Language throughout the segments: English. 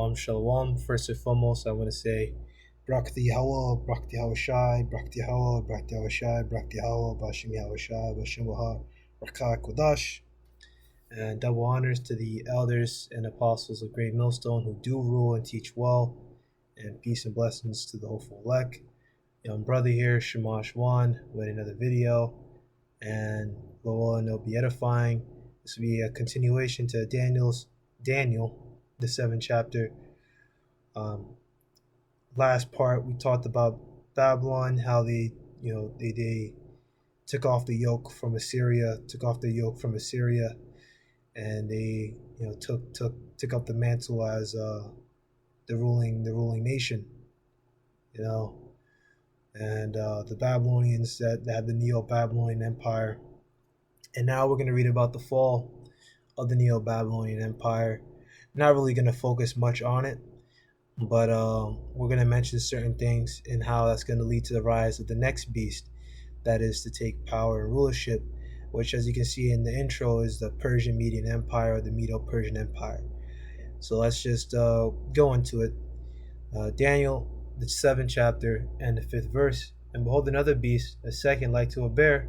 Shalom, shalom. First and foremost, I want to say, Brakti Hawa, Brakti Hawa Shai, Brakti Hawa, Brakti Hawa Shai, Brakti Hawa, Bashimi Hawa Shai, Bashim Waha, Rakah Kodash. And double honors to the elders and apostles of Great Millstone who do rule and teach well. And peace and blessings to the hopeful elect. Young brother here, Shamash Wan, with another video. And Lord, and it'll be edifying. This will be a continuation to Daniel, the 7th chapter. Last part we talked about Babylon, how they took off the yoke from Assyria, and they took up the mantle as the ruling nation, and the Babylonians that had the Neo-Babylonian Empire. And now we're going to read about the fall of the Neo-Babylonian Empire. Not really going to focus much on it, but we're going to mention certain things and how that's going to lead to the rise of the next beast, that is to take power and rulership, which, as you can see in the intro, is the Persian Median Empire, or the Medo Persian Empire. So let's just go into it. Daniel, the 7th chapter and the 5th verse. And behold, another beast, a second like to a bear,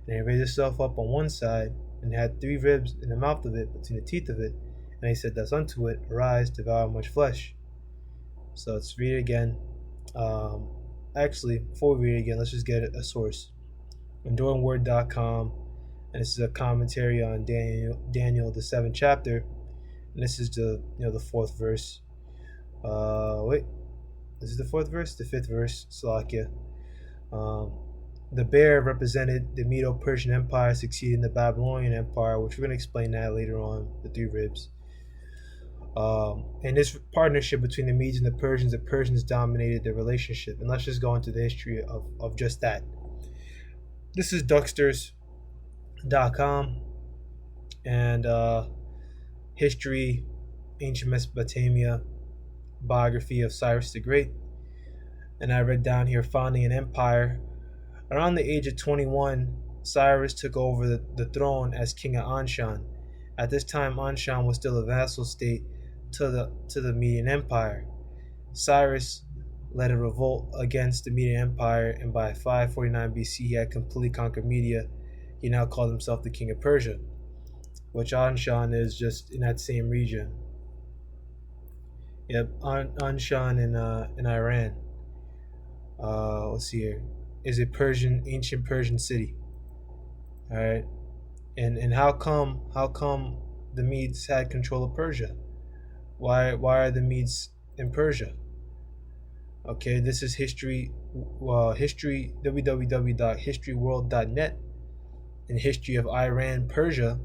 and he raised itself up on one side, and had 3 ribs in the mouth of it, between the teeth of it. And he said thus unto it, Arise, devour much flesh. So let's read it again. Actually, before we read it again, let's just get a source. EnduringWord.com, and this is a commentary on Daniel, the 7th chapter, and this is the 4th verse. This is the 4th verse, the 5th verse. Salakia. The bear represented the Medo Persian Empire succeeding the Babylonian Empire, which we're going to explain that later on. The 3 ribs. And this partnership between the Medes and the Persians dominated the relationship. And let's just go into the history of just that. This is Ducksters.com and history, ancient Mesopotamia, biography of Cyrus the Great. And I read down here, founding an empire. Around the age of 21, Cyrus took over the throne as king of Anshan. At this time, Anshan was still a vassal state to the Median Empire. Cyrus led a revolt against the Median Empire, and by 549 BC, he had completely conquered Media. He now called himself the king of Persia, which Anshan is just in that same region. Yep, Anshan in Iran. Let's see here. Is a ancient Persian city. All right, and how come the Medes had control of Persia? Why are the Medes in Persia? Okay, this is history. History, www.historyworld.net. In history of Iran, Persia,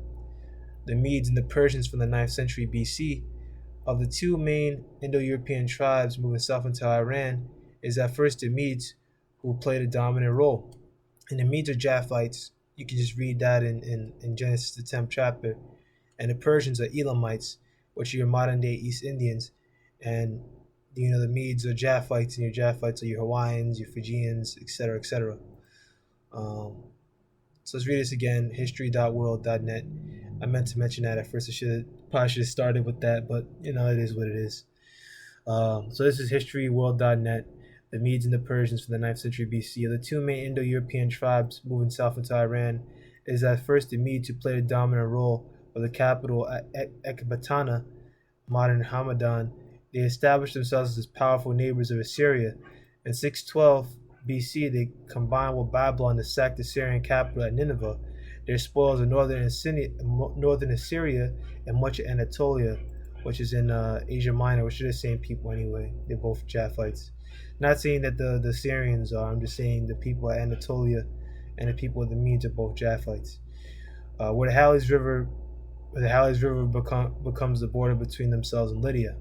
the Medes and the Persians from the 9th century BC. Of the 2 main Indo-European tribes moving south into Iran, is at first the Medes, who played a dominant role. And the Medes are Japhites. You can just read that in Genesis, the 10th chapter. And the Persians are Elamites, which are your modern-day East Indians. And, the Medes are Japhites, and your Japhites are your Hawaiians, your Fijians, etc., etc. So let's read this again, history.world.net. I meant to mention that at first. Probably should have started with that, but, it is what it is. So this is historyworld.net. The Medes and the Persians from the 9th century BC are the 2 main Indo-European tribes moving south into Iran. It is at first the Medes who played a dominant role, with the capital at Ecbatana, modern Hamadan. They established themselves as powerful neighbors of Assyria. In 612 BC, they combined with Babylon to sack the Syrian capital at Nineveh. Their spoils of northern Assyria and much of Anatolia, which is in Asia Minor, which are the same people anyway. They're both Japhites. Not saying that the Syrians are, I'm just saying the people at Anatolia and the people of the Medes are both Japhites. Where the Halys River becomes the border between themselves and Lydia.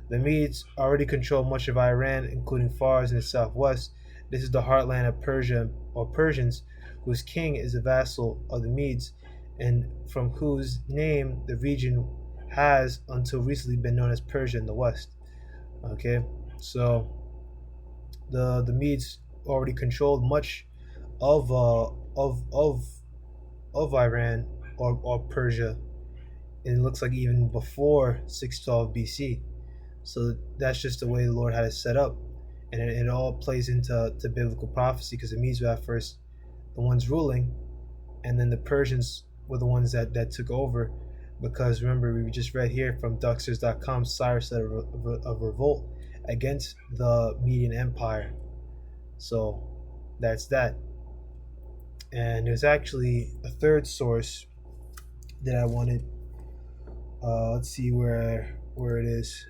The Medes already control much of Iran, including Fars in the southwest. This is the heartland of Persia, or Persians, whose king is a vassal of the Medes, and from whose name the region has until recently been known as Persia in the west. Okay, so the Medes already controlled much of Iran or Persia, and it looks like even before 612 BC. So that's just the way the Lord had it set up, and it all plays into biblical prophecy, because the Medes were at first the ones ruling, and then the Persians were the ones that took over. Because remember, we just read here from Duxers.com, Cyrus led a revolt against the Median Empire. So that's that. And there's actually a third source that I wanted. Let's see where it is.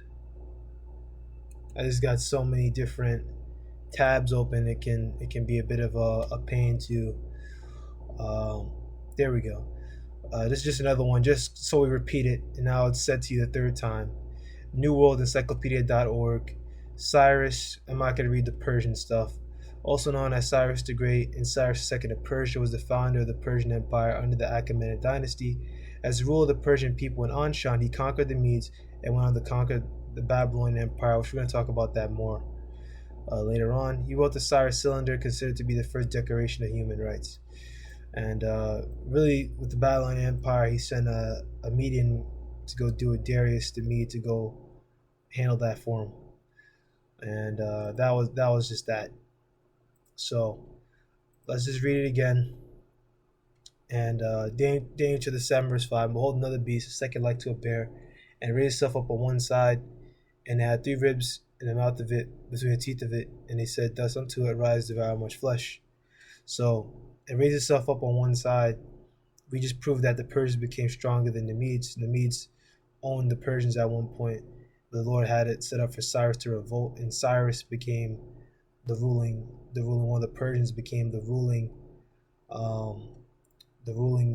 I just got so many different tabs open. It can be a bit of a pain to. There we go. This is just another one, just so we repeat it, and now it's said to you the third time. NewWorldEncyclopedia.org. Cyrus, I'm not going to read the Persian stuff. Also known as Cyrus the Great and Cyrus II of Persia, was the founder of the Persian Empire under the Achaemenid dynasty. As the ruler of the Persian people in Anshan, he conquered the Medes and went on to conquer the Babylonian Empire, which we're going to talk about that more later on. He wrote the Cyrus Cylinder, considered to be the first declaration of human rights. And really, with the Babylonian Empire, he sent a Median to go do it, Darius the Mede, to go handle that for him. And that was just that. So let's just read it again. And Daniel to the 7 verse 5, behold, another beast, a second like to a bear, and raised itself up on one side, and it had 3 ribs in the mouth of it, between the teeth of it, and he said, thus unto it rise, devour much flesh. So it raised itself up on one side. We just proved that the Persians became stronger than the Medes. The Medes owned the Persians at one point. The Lord had it set up for Cyrus to revolt, and Cyrus became the ruling one. The Persians became the ruling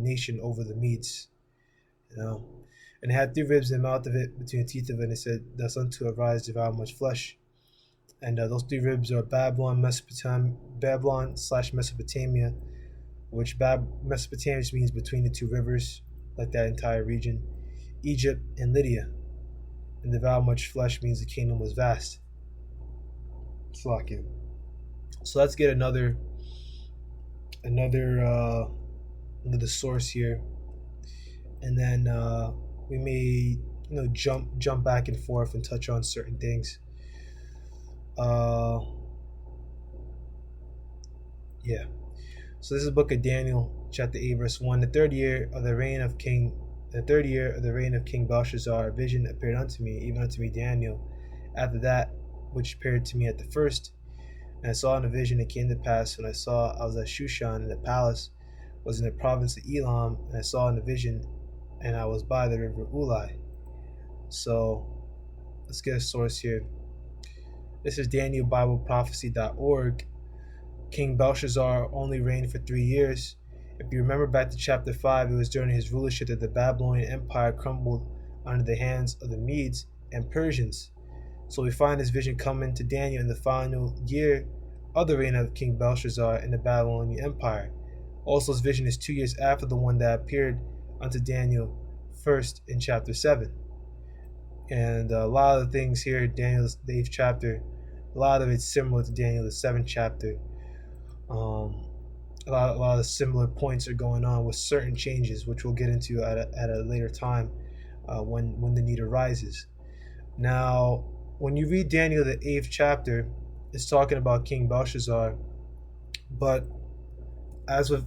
nation over the Medes, And it had 3 ribs in the mouth of it, between the teeth of it, and it said, thus unto it rise, devour much flesh. And those 3 ribs are Babylon/Mesopotamia, which Mesopotamia means between the 2 rivers, like that entire region, Egypt and Lydia. And devour much flesh means the kingdom was vast. So let's get another source here, and then we may jump back and forth and touch on certain things. So this is the book of Daniel, chapter 8, verse 1. The third year of the reign of King Belshazzar, a vision appeared unto me, even unto me Daniel, after that which appeared to me at the first. And I saw in a vision, it came to pass, when I was at Shushan, and the palace was in the province of Elam, and I saw in a vision, and I was by the river Ulai. So let's get a source here. This is DanielBibleProphecy.org. King Belshazzar only reigned for 3 years. If you remember back to chapter 5, it was during his rulership that the Babylonian Empire crumbled under the hands of the Medes and Persians. So we find this vision coming to Daniel in the final year of the reign of King Belshazzar in the Babylonian Empire. Also, this vision is 2 years after the one that appeared unto Daniel first in chapter 7. And a lot of the things here, Daniel's the 8th chapter, a lot of it's similar to Daniel the 7th chapter. A lot of similar points are going on with certain changes, which we'll get into at a later time when the need arises. Now, when you read Daniel the 8th chapter, it's talking about King Belshazzar, but as with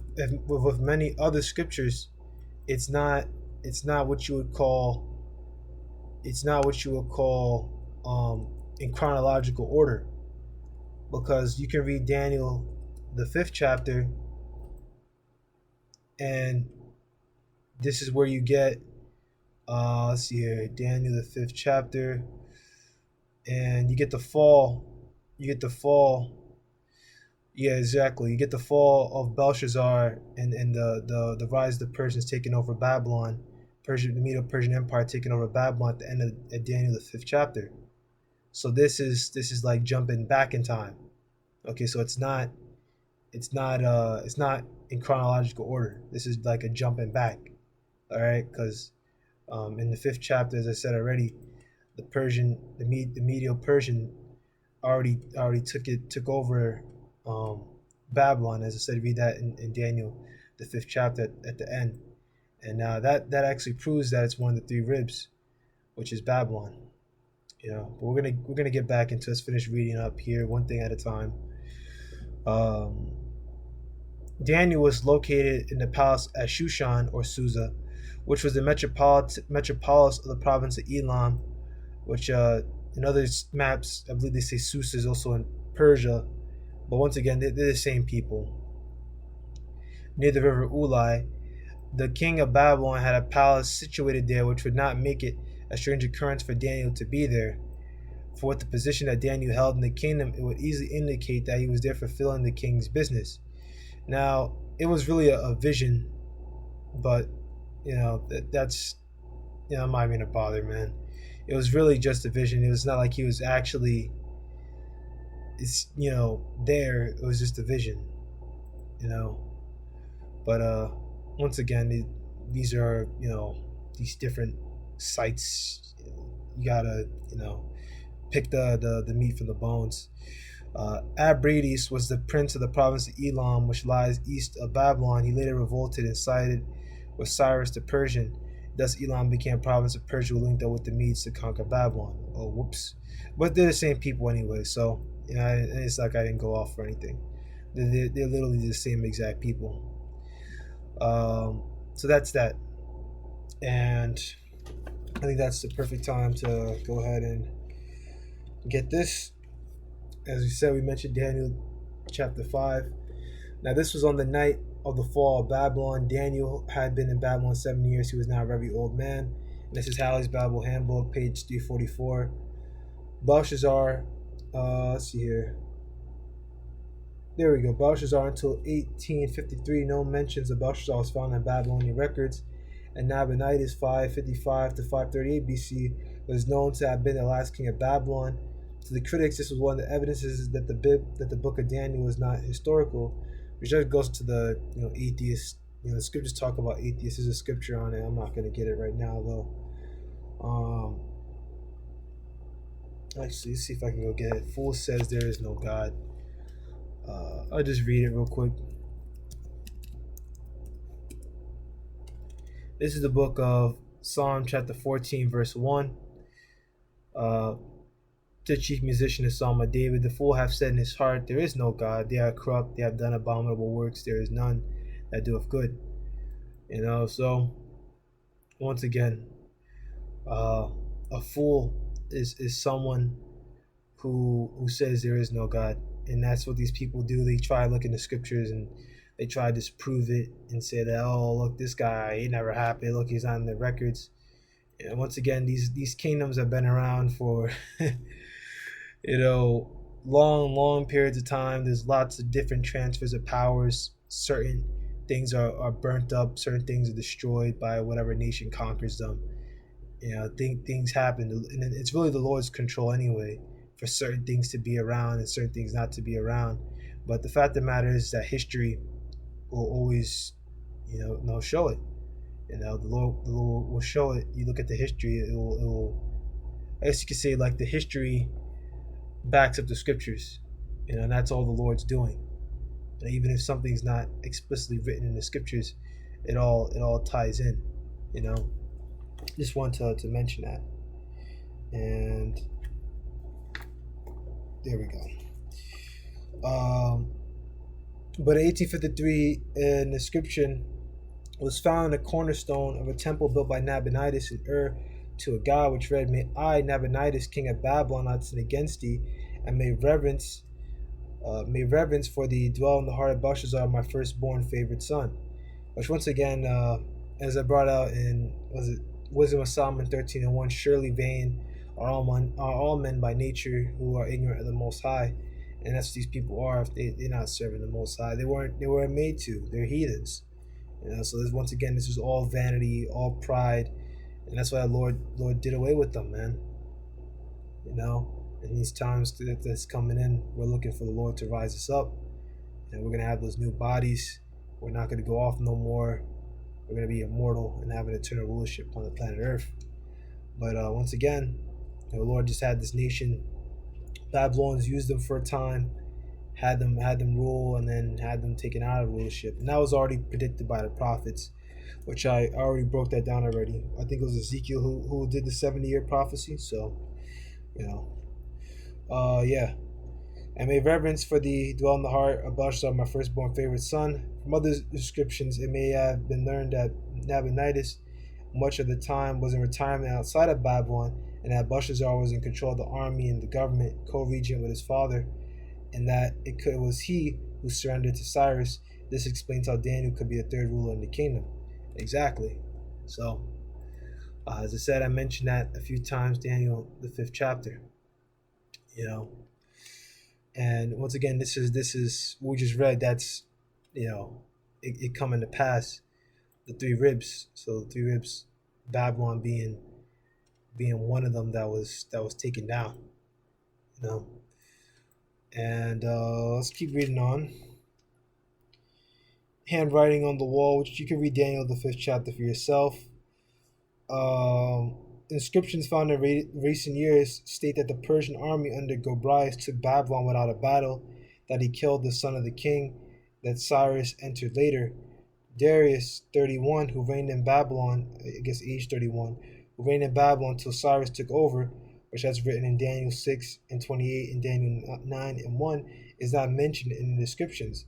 many other scriptures, it's not what you would call in chronological order, because you can read Daniel the 5th chapter, and this is where you get let's see here, Daniel the 5th chapter, and you get the fall. Yeah, exactly. You get the fall of Belshazzar and the rise of the Persians taking over Babylon, the Medo Persian Empire taking over Babylon at the end of Daniel the 5th chapter. So this is like jumping back in time. Okay, so it's not in chronological order. This is like a jumping back. All right, because in the 5th chapter, as I said already, the Medo Persian already took over Babylon. As I said, read that in Daniel the 5th chapter at the end, and now that actually proves that it's one of the 3 ribs, which is Babylon. But we're gonna get back into. Let's finish reading up here, one thing at a time. Daniel was located in the palace at Shushan or Susa, which was the metropolis of the province of Elam, which in other maps I believe they say Susa is also in Persia, but once again they're the same people. Near the river Ulai, the king of Babylon had a palace situated there, which would not make it a strange occurrence for Daniel to be there. For with the position that Daniel held in the kingdom, it would easily indicate that he was there fulfilling the king's business. Now, it was really a vision, but that's I'm not even gonna bother, man. It was really just a vision. It was not like he was actually, there. It was just a vision, But once again, these are these different sites. You gotta pick the meat from the bones. Abrides was the prince of the province of Elam, which lies east of Babylon. He later revolted and sided with Cyrus the Persian. Thus Elam became a province of Persia, linked up with the Medes to conquer Babylon. Oh, whoops. But they're the same people anyway, so it's like I didn't go off for anything. They're literally the same exact people. So that's that. And I think that's the perfect time to go ahead and get this. As we said, we mentioned Daniel chapter 5. Now, this was on the night of the fall of Babylon. Daniel had been in Babylon 7 years. He was now a very old man. And this is Halley's Bible Handbook, page 344. Belshazzar, let's see here. There we go. Belshazzar until 1853. No mentions of Belshazzar was found in Babylonian records. And Nabonidus 555 to 538 BC was known to have been the last king of Babylon. To the critics, this was one of the evidences that the book of Daniel is not historical, which just goes to the atheists. The scriptures talk about atheists. There's a scripture on it. I'm not going to get it right now though. Actually, let's see if I can go get it. Fool says there is no God. I'll just read it real quick. This is the book of Psalm chapter 14 verse 1. The chief musician, the Psalm of David. The fool hath said in his heart, there is no God. They are corrupt. They have done abominable works. There is none that doeth good. So once again, a fool is someone who says there is no God. And that's what these people do. They try to look in the scriptures and they try to disprove it and say that, oh, look, this guy, he never happened. Look, he's on the records. And once again, these kingdoms have been around for long periods of time. There's lots of different transfers of powers. Certain things are burnt up, certain things are destroyed by whatever nation conquers them. Things happen, and it's really the Lord's control anyway for certain things to be around and certain things not to be around. But the fact of the matter is that history will always show it. The Lord will show it. You look at the history, it will I guess you could say, like, the history backs up the scriptures, and that's all the Lord's doing. And even if something's not explicitly written in the scriptures, it all ties in. Just want to mention that. And there we go. But in 1853, an inscription was found in a cornerstone of a temple built by Nabonidus in to a god, which read, "May I, Nabonidus, king of Babylon, not sin against thee, and may reverence for thee dwell in the heart of Belshazzar, my firstborn favored son." Which, once again, as I brought out in Wisdom of Solomon 13:1, surely vain are all men by nature who are ignorant of the Most High. And that's what these people are. If they're not serving the Most High, they weren't made to. They're heathens. So once again, this is all vanity, all pride, and that's why the Lord did away with them, man. In these times that's coming in, we're looking for the Lord to rise us up, and we're gonna have those new bodies. We're not gonna go off no more. We're gonna be immortal and have an eternal rulership on the planet Earth. But once again, the Lord just had this nation. Babylonians used them for a time, had them rule, and then had them taken out of rulership. And that was already predicted by the prophets, which I already broke that down already. I think it was Ezekiel who did the 70-year prophecy. So, you know. Yeah. I made reverence for thee, dwell in the heart of Belshazzar, my firstborn favorite son. From other descriptions, it may have been learned that Nabonidus much of the time was in retirement outside of Babylon, and that Belshazzar was in control of the army and the government, co-regent with his father, and that it was he who surrendered to Cyrus. This explains how Daniel could be the third ruler in the kingdom. Exactly. So, as I said, I mentioned that a few times, Daniel, the 5th chapter. You know, and once again, this is what we just read. That's, it coming to pass. The 3 ribs. So the 3 ribs, Babylon being one of them that was taken down. And let's keep reading on. Handwriting on the wall, which you can read Daniel the 5th chapter for yourself. Inscriptions found in recent years state that the Persian army under Gobryas took Babylon without a battle, that he killed the son of the king, that Cyrus entered later. Darius, 31, who reigned in Babylon, I guess age 31, who reigned in Babylon until Cyrus took over, which that's written in Daniel 6 and 28 and Daniel 9 and 1, is not mentioned in the descriptions.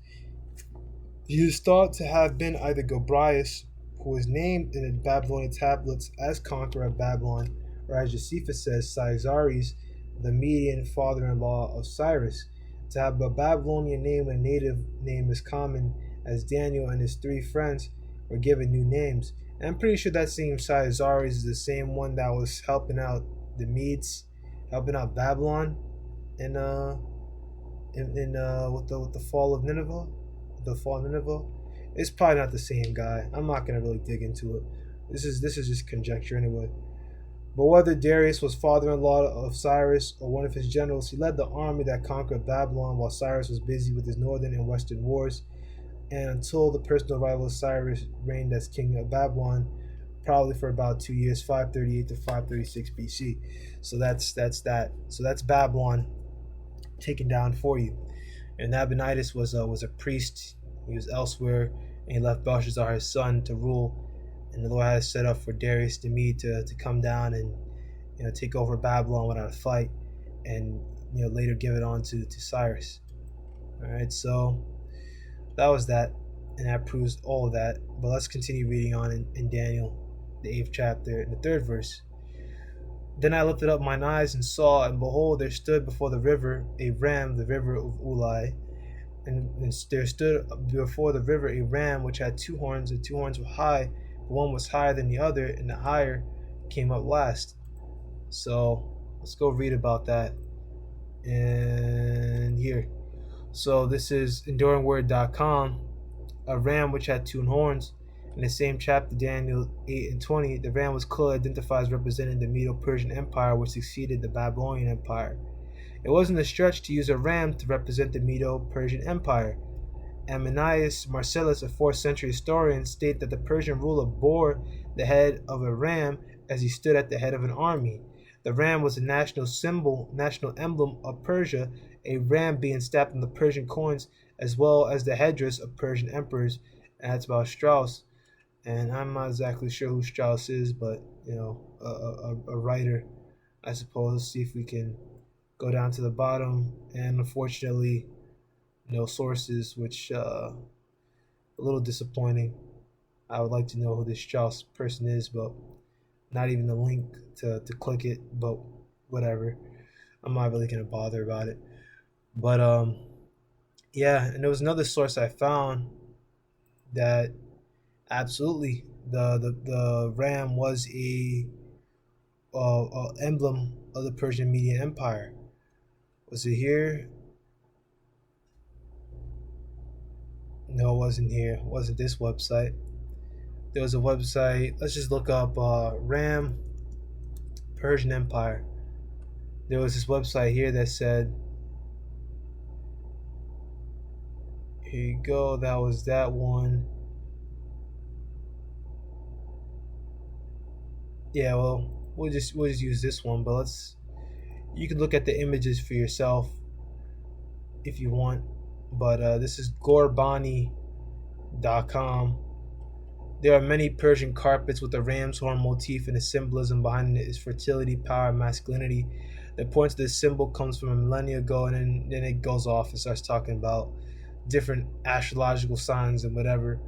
He is thought to have been either Gobryas, who was named in the Babylonian tablets as conqueror of Babylon, or as Josephus says, Caesares, the Median father-in-law of Cyrus. To have a Babylonian name and native name is common, as Daniel and his 3 friends were given new names. And I'm pretty sure that same Caesares is the same one that was helping out the Medes, helping out Babylon, in with the fall of Nineveh, It's probably not the same guy. I'm not gonna really dig into it. This is just conjecture anyway. But whether Darius was father-in-law of Cyrus or one of his generals, he led the army that conquered Babylon while Cyrus was busy with his northern and western wars, and until the personal rival of Cyrus reigned as king of Babylon, probably for about 2 years, 538 to 536 BC. So that's that. So that's Babylon taken down for you. And Nabonidus was a priest. He was elsewhere, and he left Belshazzar, his son, to rule. And the Lord had set up for Darius the Mede to come down and take over Babylon without a fight, and later give it on to Cyrus. All right, so that was that, and that proves all of that. But let's continue reading on in Daniel, the 8th chapter, in the 3rd verse. Then I lifted up mine eyes and saw, and behold, there stood before the river a ram, the river of Ulai. And there stood before the river a ram which had 2 horns. The 2 horns were high, but one was higher than the other, and the higher came up last. So let's go read about that. And here. So this is enduringword.com. A ram which had 2 horns. In the same chapter, Daniel 8 and 20, the ram was clearly identified as representing the Medo Persian Empire, which succeeded the Babylonian Empire. It wasn't a stretch to use a ram to represent the Medo Persian Empire. Ammianus Marcellus, a 4th century historian, states that the Persian ruler bore the head of a ram as he stood at the head of an army. The ram was a national symbol, national emblem of Persia, a ram being stamped on the Persian coins as well as the headdress of Persian emperors. And that's about Strauss. And I'm not exactly sure who Strauss is, but a writer, I suppose. Let's see if we can go down to the bottom. And unfortunately, no sources, which a little disappointing. I would like to know who this Strauss person is, but not even a link to click it. But whatever, I'm not really gonna bother about it. But yeah, and there was another source I found that absolutely the ram was a emblem of the Persian Median Empire. Was it here? No, it wasn't here. It wasn't this website. There was a website. Let's just look up ram Persian Empire. There was this website here that said, here you go, that was that one. Yeah, well, we'll just use this one, but you can look at the images for yourself if you want. But this is gorbani.com. There are many Persian carpets with the ram's horn motif, and the symbolism behind it is fertility, power, and masculinity. The point of this symbol comes from a millennia ago, and then it goes off and starts talking about different astrological signs and whatever.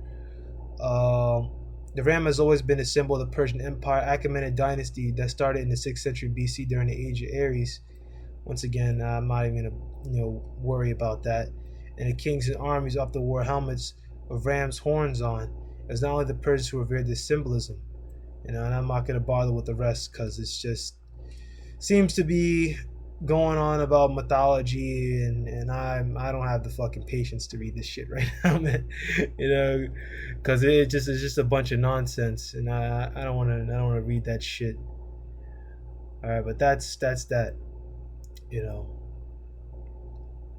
The ram has always been a symbol of the Persian Empire, Achaemenid dynasty that started in the 6th century BC during the Age of Aries. Once again, I'm not even gonna worry about that. And the kings and armies often wore helmets with ram's horns on. It was not only the Persians who revered this symbolism, and I'm not gonna bother with the rest because it's just seems to be going on about mythology, and I don't have the fucking patience to read this shit right now, man. Because it's just a bunch of nonsense, and I don't want to read that shit. All right, but that's that.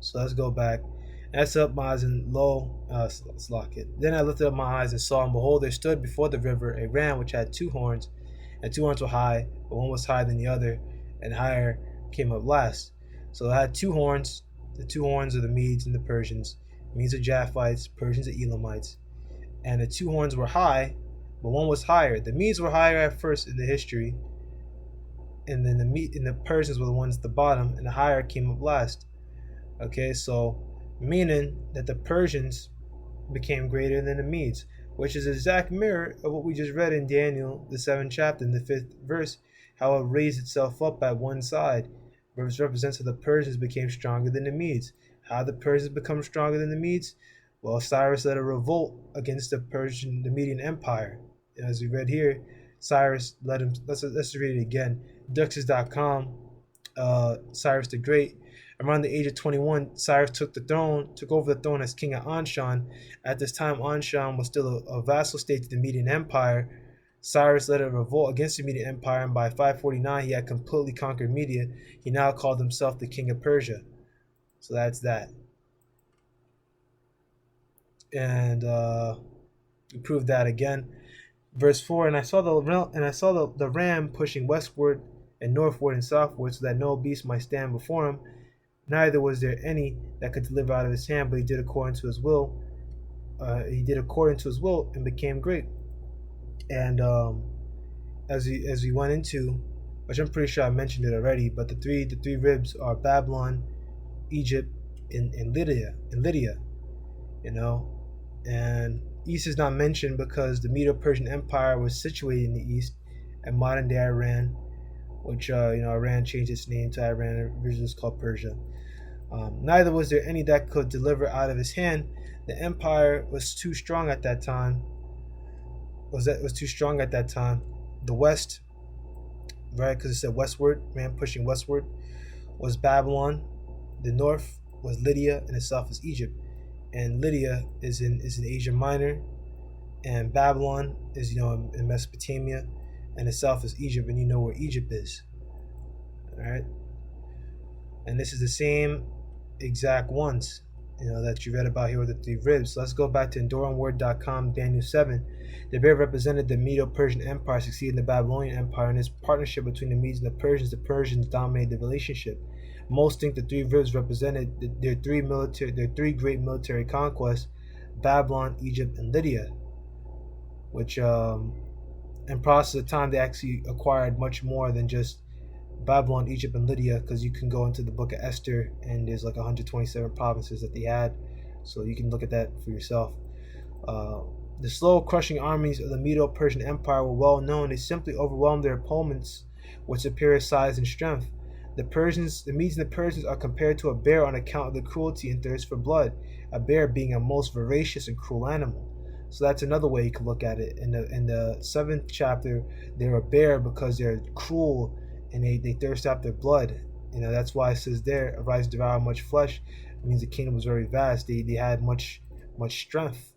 So let's go back. And I set up my eyes and lo, let's lock it. Then I lifted up my eyes and saw, and behold, there stood before the river a ram which had 2 horns, and 2 horns were high, but one was higher than the other, and higher came up last. So it had 2 horns. The 2 horns are the Medes and the Persians. Medes are Japhites, Persians are Elamites. And the 2 horns were high, but one was higher. The Medes were higher at first in the history, and then the Persians were the ones at the bottom, and the higher came up last. Okay, so meaning that the Persians became greater than the Medes, which is an exact mirror of what we just read in Daniel, the 7th chapter, in the 5th verse, how it raised itself up at one side, which represents how the Persians became stronger than the Medes. How the Persians become stronger than the Medes? Well, Cyrus led a revolt against the Median Empire. As we read here, Cyrus led him. Let's read it again. Duxus.com, Cyrus the Great. Around the age of 21, Cyrus took over the throne as king of Anshan. At this time, Anshan was still a vassal state to the Median Empire. Cyrus led a revolt against the Median Empire, and by 549, he had completely conquered Media. He now called himself the king of Persia. So that's that. And we proved that again. Verse 4, and I saw the ram pushing westward and northward and southward, so that no beast might stand before him. Neither was there any that could deliver out of his hand, but he did according to his will. And became great. And as we went into, which I'm pretty sure I mentioned it already, but the three ribs are Babylon, Egypt, and Lydia. And East is not mentioned because the Medo Persian Empire was situated in the east, and modern day Iran, which Iran changed its name to Iran. Originally it was called Persia. Neither was there any that could deliver out of his hand. The empire was too strong at that time. The west, right? Because it said westward, man pushing westward, was Babylon. The north was Lydia, and the south is Egypt. And Lydia is in Asia Minor, and Babylon is in Mesopotamia, and the south is Egypt, and you know where Egypt is. All right, and this is the same exact ones that you read about here with the 3 ribs. So let's go back to EnduringWord.com, Daniel 7. The bear represented the Medo-Persian Empire succeeding the Babylonian Empire. In this partnership between the Medes and the Persians dominated the relationship. Most think the 3 ribs represented their 3 great military conquests: Babylon, Egypt, and Lydia, which in process of time they actually acquired much more than just Babylon, Egypt, and Lydia, because you can go into the book of Esther and there's like 127 provinces that they had, so you can look at that for yourself. The slow crushing armies of the Medo-Persian Empire were well known. They simply overwhelmed their opponents with superior size and strength. The Medes and the Persians are compared to a bear on account of the cruelty and thirst for blood, a bear being a most voracious and cruel animal. So that's another way you can look at it. In the 7th chapter, they're a bear because they're cruel and they thirst after blood. That's why it says there, arise, devour much flesh. It means the kingdom was very vast. They had much strength.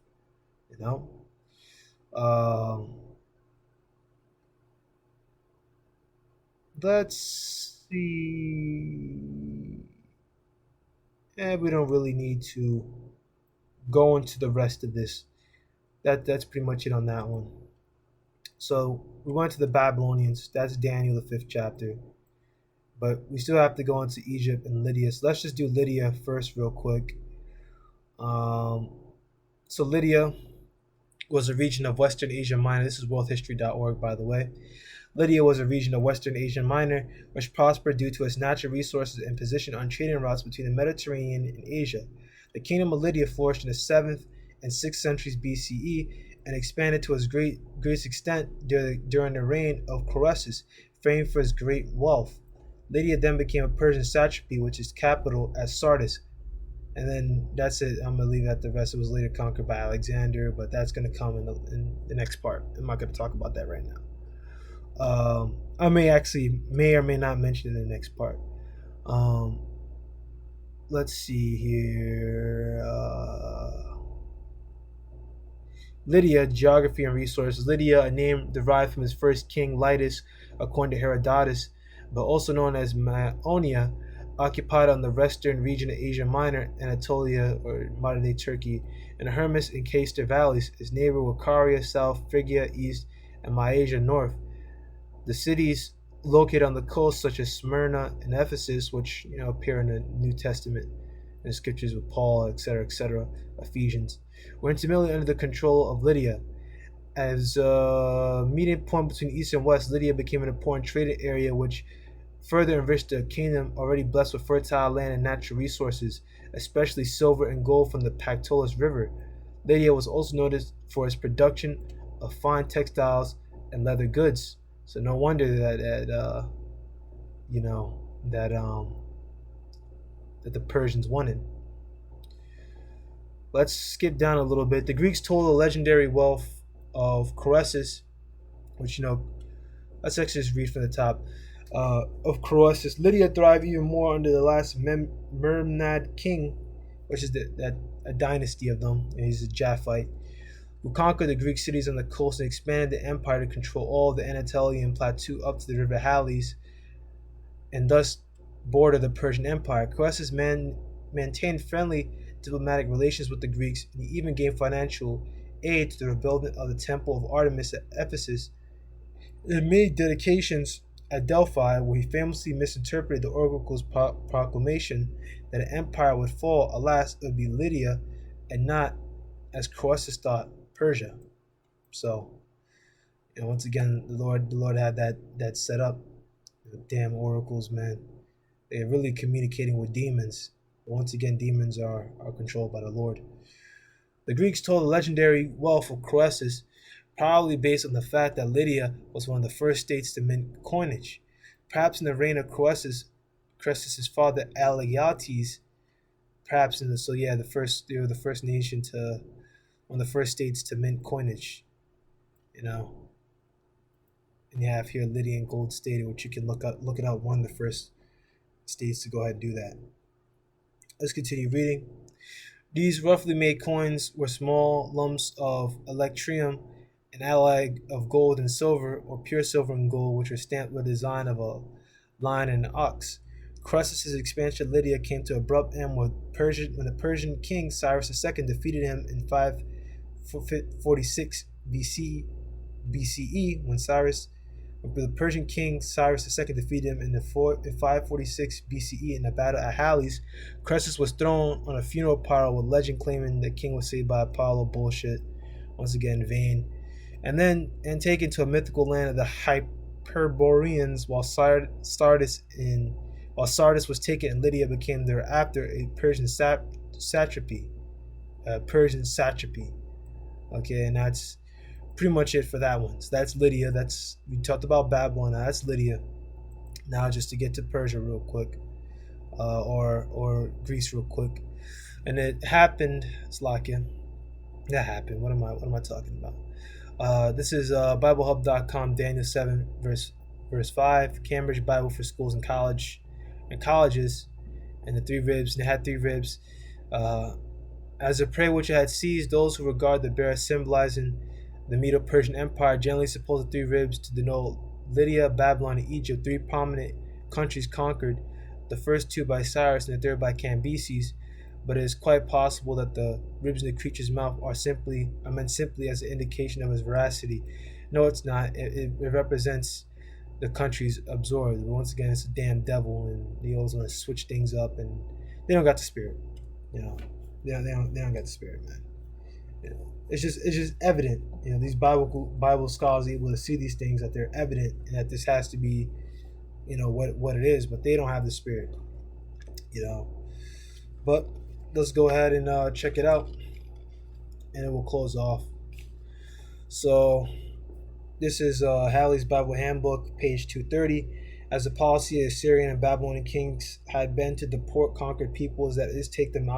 Let's see. We don't really need to go into the rest of this. That's pretty much it on that one. So we went to the Babylonians. That's Daniel, the 5th chapter. But we still have to go into Egypt and Lydia. So let's just do Lydia first real quick. So Lydia was a region of Western Asia Minor. This is worldhistory.org, by the way. Lydia was a region of Western Asia Minor, which prospered due to its natural resources and position on trading routes between the Mediterranean and Asia. The kingdom of Lydia flourished in the 7th and 6th centuries BCE and expanded to its greatest extent during the reign of Croesus, famed for its great wealth. Lydia then became a Persian satrapy, which is capital at Sardis. And then that's it. I'm going to leave it at the rest. It was later conquered by Alexander, but that's going to come in the next part. I'm not going to talk about that right now. I may or may not mention it in the next part. Let's see here. Lydia, geography and resources. Lydia, a name derived from its first king, Lytus, according to Herodotus, but also known as Maonia, occupied on the western region of Asia Minor, Anatolia, or modern-day Turkey, and Hermus and Caister valleys. Its neighbor were Caria south, Phrygia east, and Mysia north. The cities located on the coast, such as Smyrna and Ephesus, which appear in the New Testament and the scriptures with Paul, etc., Ephesians, were intimately under the control of Lydia. As a meeting point between east and west, Lydia became an important trading area, which further enriched a kingdom already blessed with fertile land and natural resources, especially silver and gold from the Pactolus River. Lydia was also noted for its production of fine textiles and leather goods. So no wonder that the Persians wanted. Let's skip down a little bit. The Greeks told the legendary wealth of Croesus, which let's actually just read from the top. Of Croesus, Lydia thrived even more under the last Mermnad king, which is a dynasty of them, and he's a Japhite, who conquered the Greek cities on the coast and expanded the empire to control all of the Anatolian plateau up to the river Halys, and thus border the Persian Empire. Croesus maintained friendly diplomatic relations with the Greeks, and he even gave financial aid to the rebuilding of the Temple of Artemis at Ephesus, and made dedications at Delphi, where he famously misinterpreted the oracle's proclamation that an empire would fall. Alas, it would be Lydia, and not, as Croesus thought, Persia. So, once again, the Lord had that set up. Damn oracles, man. They're really communicating with demons. But once again, demons are controlled by the Lord. The Greeks told the legendary wealth of Croesus, probably based on the fact that Lydia was one of the first states to mint coinage. Perhaps in the reign of Croesus' father Alyattes, they were the first nation to, one of the first states to mint coinage. And you have here Lydian gold stated, which you can look it up. One of the first states to go ahead and do that. Let's continue reading. These roughly made coins were small lumps of electrium, an alloy of gold and silver, or pure silver and gold, which were stamped with the design of a lion and an ox. Croesus' expansion of Lydia came to abrupt end when the Persian king Cyrus II defeated him in 546 BCE. The Persian king Cyrus II defeated him in 546 BCE in the battle at Halys. Croesus was thrown on a funeral pyre, with legend claiming the king was saved by Apollo. Bullshit, once again, vain. And taken to a mythical land of the Hyperboreans, while Sardis was taken, and Lydia became thereafter a Persian satrapy. Okay, and that's pretty much it for that one. So that's Lydia. We talked about Babylon. Now that's Lydia. Now just to get to Persia real quick, or Greece real quick, and it happened. Slakia. That happened. What am I talking about? This is BibleHub.com, Daniel 7 verse 5, Cambridge Bible for schools and colleges, and the 3 ribs. And it had 3 ribs. As a prey which it had seized, those who regard the bear symbolizing the Medo Persian Empire generally suppose the 3 ribs to denote Lydia, Babylon, and Egypt, 3 prominent countries conquered, the first 2 by Cyrus and the 3rd by Cambyses. But it is quite possible that the ribs in the creature's mouth are meant simply as an indication of his veracity. No, it's not. It represents the countries absorbed. But once again, it's a damn devil, and he always want to switch things up, and they don't got the spirit. They don't got the spirit, man. it's just evident. These Bible scholars are able to see these things, that they're evident, and that this has to be, what it is, but they don't have the Spirit. But let's go ahead and check it out, and it will close off. So this is Halley's Bible Handbook, page 230. As the policy of Assyrian and Babylonian kings had been to deport conquered peoples, that is, take them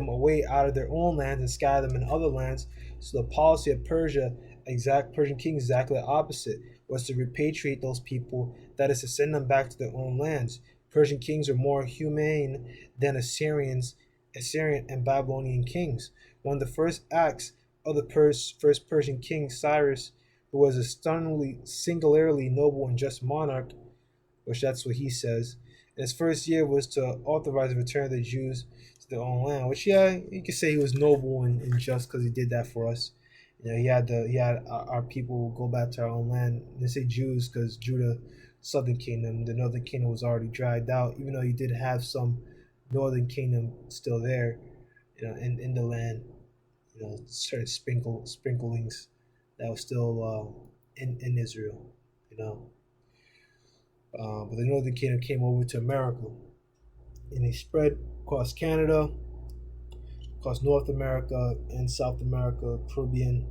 away out of their own lands and scatter them in other lands. So the policy of Persian kings exactly the opposite, was to repatriate those people, that is, to send them back to their own lands. Persian kings are more humane than Assyrian and Babylonian kings. One of the first acts of the first Persian king, Cyrus, who was a singularly noble and just monarch, which that's what he says, in his first year was to authorize the return of the Jews to their own land. Which, yeah, you could say he was noble and just, because he did that for us. He had our people go back to our own land. They say Jews because Judah, southern kingdom, the northern kingdom was already dragged out, even though he did have some northern kingdom still there, in the land, certain sprinklings that was still in Israel, but the northern kingdom came over to America, and they spread across Canada, across North America and South America, Caribbean,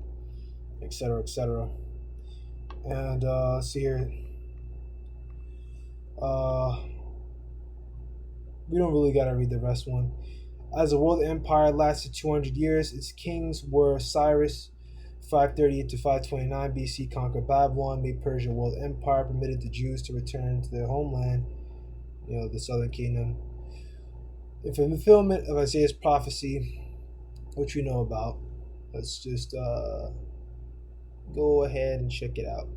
etc., etc. And see here, we don't really gotta read the rest one. As the world empire lasted 200 years, its kings were Cyrus, 538 to 529 BC, conquered Babylon, made Persia a world empire, permitted the Jews to return to their homeland, the southern kingdom. And for the fulfillment of Isaiah's prophecy, which we know about, let's just go ahead and check it out.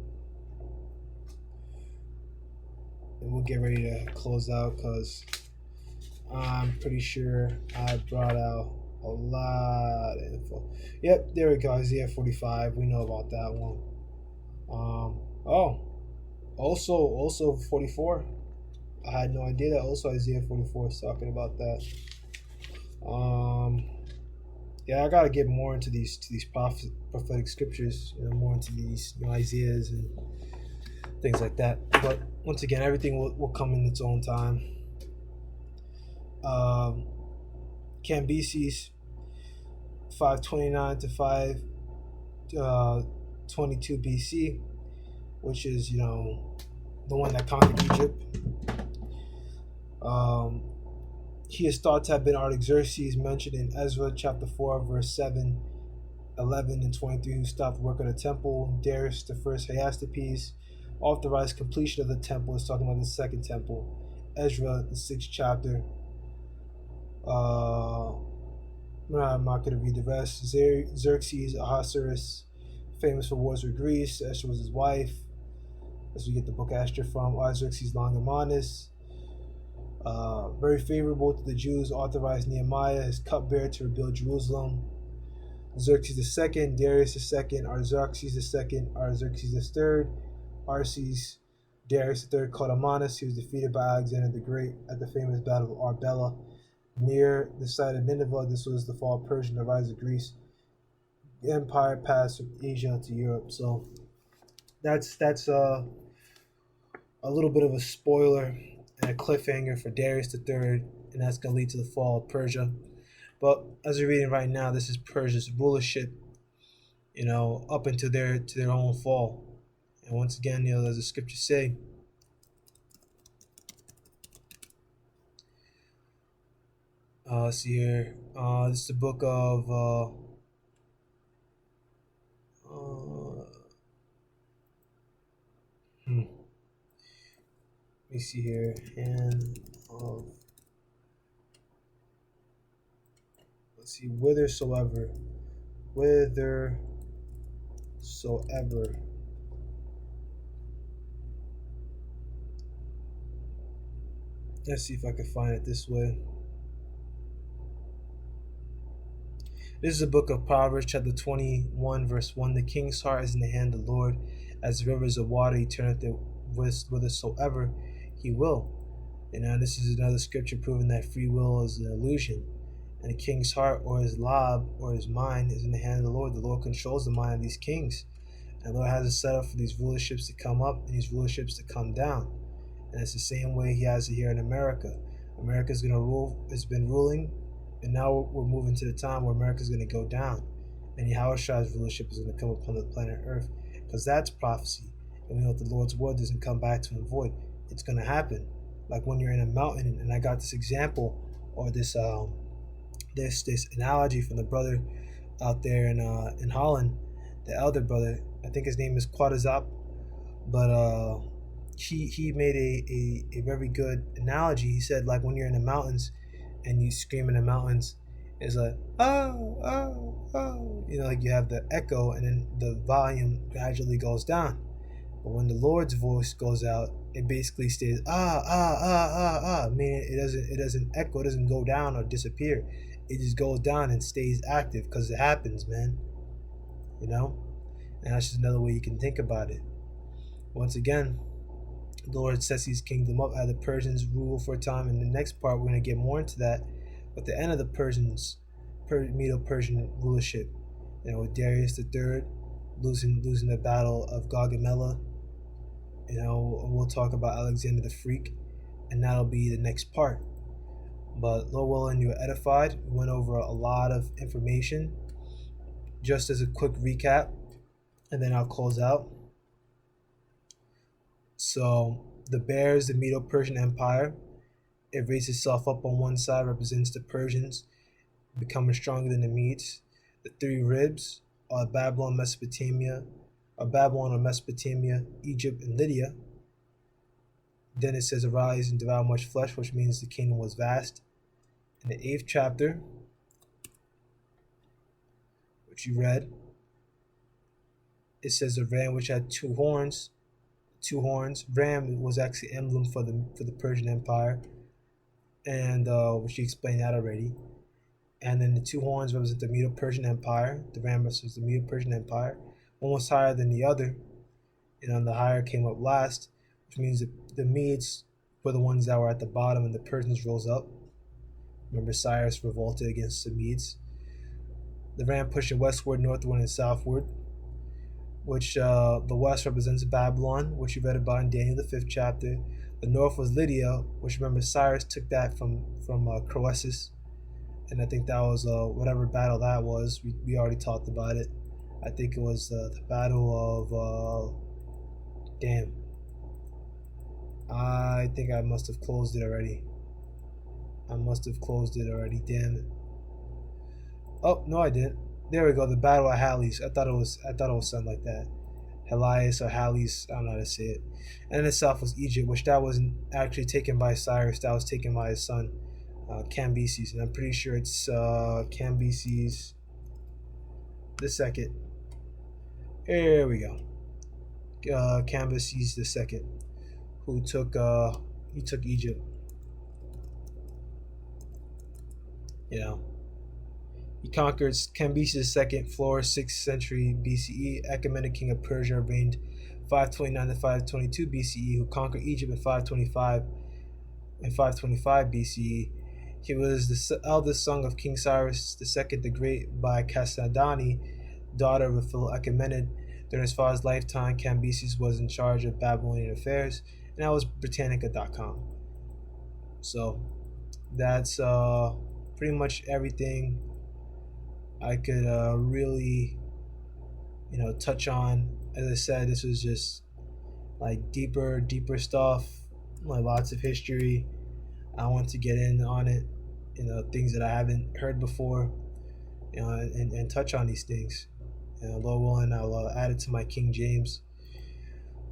And we'll get ready to close out, because I'm pretty sure I brought out a lot of info. Yep, there we go. Isaiah 45. We know about that one. Also 44. I had no idea that also Isaiah 44 is talking about that. Yeah, I gotta get more into these prophetic scriptures. More into these Isaiahs and things like that. But once again, everything will come in its own time. Cambyses, 529 to 522 BC, which is the one that conquered Egypt. He is thought to have been Artaxerxes, mentioned in Ezra chapter 4, verse 7, 11, and 23, who stopped work on the temple. Darius the first Hyastopes authorized completion of the temple. It's talking about the second temple. Ezra, the 6th chapter. I'm not going to read the rest. Xerxes, Ahasuerus, famous for wars with Greece. Esther was his wife. As we get the book Esther from. Artaxerxes Longimanus, very favorable to the Jews, authorized Nehemiah, his cupbearer, to rebuild Jerusalem. Xerxes II, Darius II, Artaxerxes II, Artaxerxes III, Arces, Darius III, Cotamanus. He was defeated by Alexander the Great at the famous Battle of Arbela, near the site of Nineveh. This was the fall of Persia and the rise of Greece. The empire passed from Asia to Europe. So that's a little bit of a spoiler and a cliffhanger for Darius III, and that's going to lead to the fall of Persia. But as we're reading right now, this is Persia's rulership, up into their own fall. And once again, as the scriptures say, let's see here. This is the book of let me see here. Let's see. Whithersoever. Let's see if I can find it this way. This is the book of Proverbs, chapter 21, verse 1. The king's heart is in the hand of the Lord. As the rivers of water, he turneth it whithersoever he will. And this is another scripture proving that free will is an illusion. And the king's heart or his lob or his mind is in the hand of the Lord. The Lord controls the mind of these kings. And the Lord has it set up for these rulerships to come up and these rulerships to come down. And it's the same way he has it here in America. America's going to rule. It's been ruling. And now we're moving to the time where America's going to go down. And Yahushua's rulership is going to come upon the planet Earth. Because that's prophecy. And we know that the Lord's word doesn't come back to him void. It's going to happen. Like when you're in a mountain, and I got this example or this analogy from the brother out there in Holland, the elder brother. I think his name is Quadazop, but he made a very good analogy. He said, like when you're in the mountains and you scream in the mountains, it's like oh, like you have the echo and then the volume gradually goes down. But when the Lord's voice goes out, it basically stays meaning it doesn't echo, it doesn't go down or disappear. It just goes down and stays active because it happens, man. And that's just another way you can think about it. Once again, the Lord sets his kingdom up as the Persians rule for a time. In the next part, we're going to get more into that. But the end of the Medo Persian rulership, with Darius III losing the battle of Gaugamela. We'll talk about Alexander the Freak, and that'll be the next part. But Lord willing, you were edified. We went over a lot of information. Just as a quick recap, and then I'll close out. So the bears, the Medo Persian Empire, it raised itself up on one side, represents the Persians becoming stronger than the Medes. The three ribs are Babylon, or Mesopotamia, Egypt, and Lydia. Then it says, arise and devour much flesh, which means the kingdom was vast. In the 8th chapter, which you read, it says a ram which had two horns. Ram was actually emblem for the Persian Empire, and which you explained that already. And then the two horns represent the Medo Persian Empire. The ram represents the Medo Persian Empire. One was higher than the other, and the higher came up last, which means that the Medes were the ones that were at the bottom, and the Persians rose up. Remember, Cyrus revolted against the Medes. The ram pushing westward, northward, and southward, which the west represents Babylon, which you read about in Daniel the 5th chapter. The north was Lydia, which remember Cyrus took that from Croesus, and I think that was whatever battle that was. We already talked about it. I think it was the battle of I think I must have closed it already. Damn it. Oh no, I didn't. There we go. The battle of Halles. I thought it was something like that. Helias or Halles. I don't know how to say it. And the south was Egypt, which that wasn't actually taken by Cyrus. That was taken by his son, Cambyses, and I'm pretty sure it's Cambyses the second. Here we go. Cambyses the second, who took Egypt. He conquered Cambyses II, Flora, 6th century BCE. Achaemenid, king of Persia, reigned 529 to 522 BCE, who conquered Egypt in 525 BCE. He was the eldest son of King Cyrus II the Great by Cassadani, daughter of Achaemenid. During his father's lifetime, Cambyses was in charge of Babylonian affairs, and that was Britannica.com. So that's pretty much everything I could really touch on. As I said, this was just like deeper stuff, like lots of history. I want to get in on it, things that I haven't heard before, and touch on these things. Lord willing, I'll add it to my King James.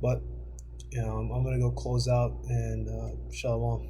But I'm gonna go close out, and shalom.